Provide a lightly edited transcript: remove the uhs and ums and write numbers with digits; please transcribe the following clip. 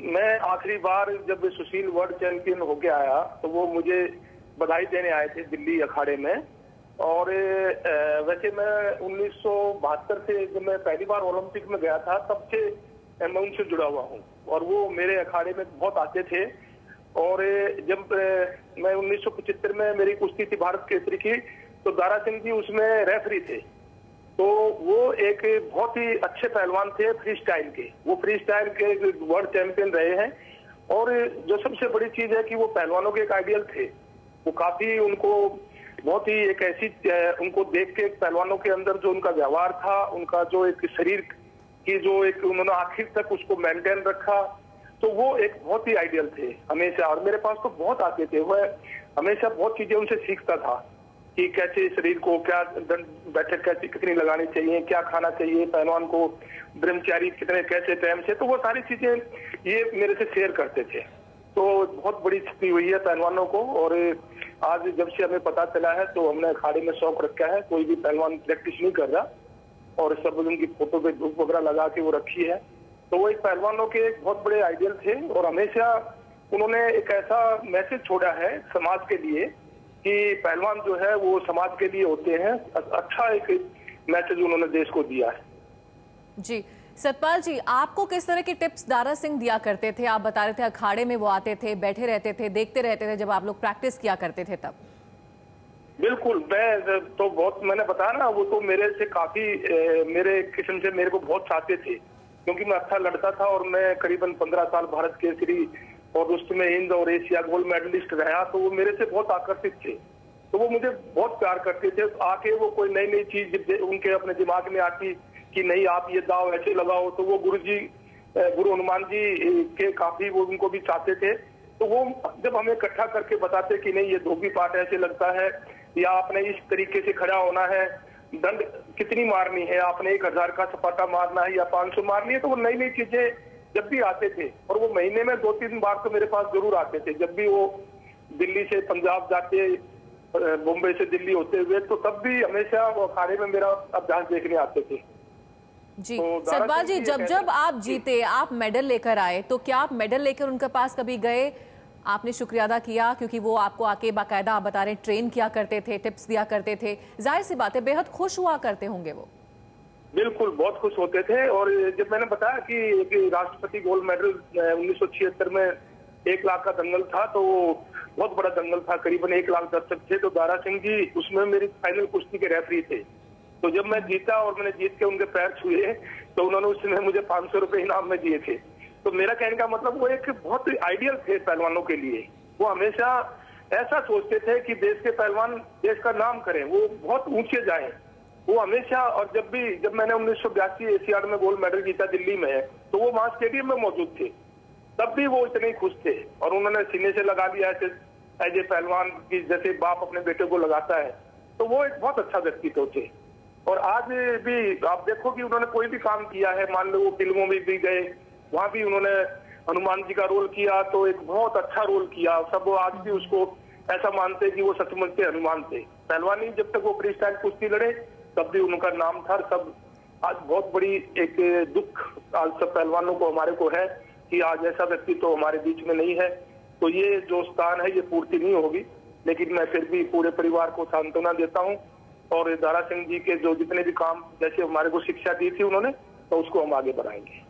मैं आखिरी बार जब सुशील वर्ल्ड चैंपियन होके आया तो वो मुझे बधाई देने आए थे दिल्ली अखाड़े में। और वैसे मैं 1972 से जब मैं पहली बार ओलंपिक में गया था तब से मैं उनसे जुड़ा हुआ हूँ और वो मेरे अखाड़े में बहुत आते थे। और जब मैं 1975 में मेरी कुश्ती थी भारत केसरी की तो दारा सिंह जी उसमें रेफरी थे। तो वो एक बहुत ही अच्छे पहलवान थे फ्री स्टाइल के, वो फ्री स्टाइल के वर्ल्ड चैंपियन रहे हैं। और जो सबसे बड़ी चीज है कि वो पहलवानों के एक आइडियल थे। वो काफी उनको बहुत ही एक ऐसी उनको देख के पहलवानों के अंदर जो उनका व्यवहार था, उनका जो एक शरीर की जो एक उन्होंने आखिर तक उसको मेंटेन रखा, तो वो एक बहुत ही आइडियल थे हमेशा। और मेरे पास तो बहुत आते थे, वह हमेशा बहुत चीजें उनसे सीखता था कि कैसे शरीर को क्या बैठक कैसे कितनी लगानी चाहिए, क्या खाना चाहिए, पहलवान को ब्रह्मचारी कितने कैसे टाइम से, तो वो सारी चीजें ये मेरे से शेयर करते थे। तो बहुत बड़ी क्षति हुई है पहलवानों को। और आज जब से हमें पता चला है तो हमने अखाड़े में शौक रखा है, कोई भी पहलवान प्रैक्टिस नहीं कर रहा और सब उनकी फोटो पे धूप वगैरह लगा के वो रखी है। तो वो एक पहलवानों के एक बहुत बड़े आइडियल थे और हमेशा उन्होंने एक ऐसा मैसेज छोड़ा है समाज के लिए कि पहलवान जो है वो समाज के लिए होते हैं। अच्छा एक मैसेज उन्होंने देश को दिया है। जी सतपाल जी, आपको किस तरह की टिप्स दारा सिंह दिया करते थे? आप बता रहे थे अखाड़े में वो आते थे, बैठे रहते थे, देखते रहते थे जब आप लोग प्रैक्टिस किया करते थे तब। बिल्कुल, मैं तो बहुत मैंने बताया ना, वो तो मेरे से काफी मेरे किस्म से मेरे को बहुत चाहते थे क्योंकि मैं अच्छा लड़ता था और मैं करीबन 15 साल भारत केसरी और उसमें हिंद और एशिया गोल्ड मेडलिस्ट रहा। तो वो मेरे से बहुत आकर्षित थे, तो वो मुझे बहुत प्यार करते थे। आके वो कोई नई नई चीज उनके अपने दिमाग में आती कि नहीं आप ये दाव ऐसे लगाओ, तो वो गुरु हनुमान जी के काफी वो उनको भी चाहते थे। तो वो जब हमें इकट्ठा करके बताते कि नहीं ये धोबी पाठ ऐसे लगता है या आपने इस तरीके से खड़ा होना है, दंड कितनी मारनी है, आपने 1000 का सपाटा मारना है या 500 मारनी है, तो वो नई नई चीजें जब भी आते थे। और वो महीने में 2-3 बार तो मेरे पास जरूर आते थे। जब भी वो दिल्ली से पंजाब जाते, मुंबई से दिल्ली होते हुए, तो तब भी हमेशा वो अखाड़े में मेरा अभ्यास देखने आते थे। जी तो सतपाल जी, जब जब आप जीते, आप मेडल लेकर आए, तो क्या आप मेडल लेकर उनके पास कभी गए, आपने शुक्रिया अदा किया? क्योंकि वो आपको आके बाकायदा आप बता रहे ट्रेन किया करते थे, टिप्स दिया करते थे, जाहिर सी बात है बेहद खुश हुआ करते होंगे वो। बिल्कुल, बहुत खुश होते थे। और जब मैंने बताया कि राष्ट्रपति गोल्ड मेडल 1976 में 1 लाख का दंगल था, तो बहुत बड़ा दंगल था, करीबन 1 लाख दर्शक थे। तो दारा सिंह जी उसमें मेरी फाइनल कुश्ती के रेफरी थे। तो जब मैं जीता और मैंने जीत के उनके पैर छुए तो उन्होंने उस समय मुझे 500 रुपए इनाम में दिए थे। तो मेरा कहने का मतलब वो एक बहुत आइडियल थे पहलवानों के लिए। वो हमेशा ऐसा सोचते थे कि देश के पहलवान देश का नाम करें, वो बहुत ऊंचे जाएं। वो हमेशा, और जब मैंने 1982 एशियाड में गोल्ड मेडल जीता दिल्ली में, तो वो वहां स्टेडियम में मौजूद थे, तब भी वो इतने खुश थे। और उन्होंने सीने से लगा लिया ऐसे एज ए पहलवान की जैसे बाप अपने बेटे को लगाता है। तो वो एक बहुत अच्छा व्यक्तित्व थे। और आज भी आप देखो कि उन्होंने कोई भी काम किया है, मान लो वो फिल्मों में भी गए, वहां भी उन्होंने हनुमान जी का रोल किया, तो एक बहुत अच्छा रोल किया। सब आज भी उसको ऐसा मानते कि वो सचमुच के हनुमान थे। पहलवानी जब तक वो फ्री स्टाइल कुश्ती लड़े तब भी उनका नाम था। सब आज बहुत बड़ी एक दुख आज सब पहलवानों को हमारे को है कि आज ऐसा व्यक्ति तो हमारे बीच में नहीं है। तो ये जो स्थान है ये पूर्ति नहीं होगी, लेकिन मैं फिर भी पूरे परिवार को सांत्वना देता हूँ। और दारा सिंह जी के जो जितने भी काम जैसे हमारे को शिक्षा दी थी उन्होंने, तो उसको हम आगे बढ़ाएंगे।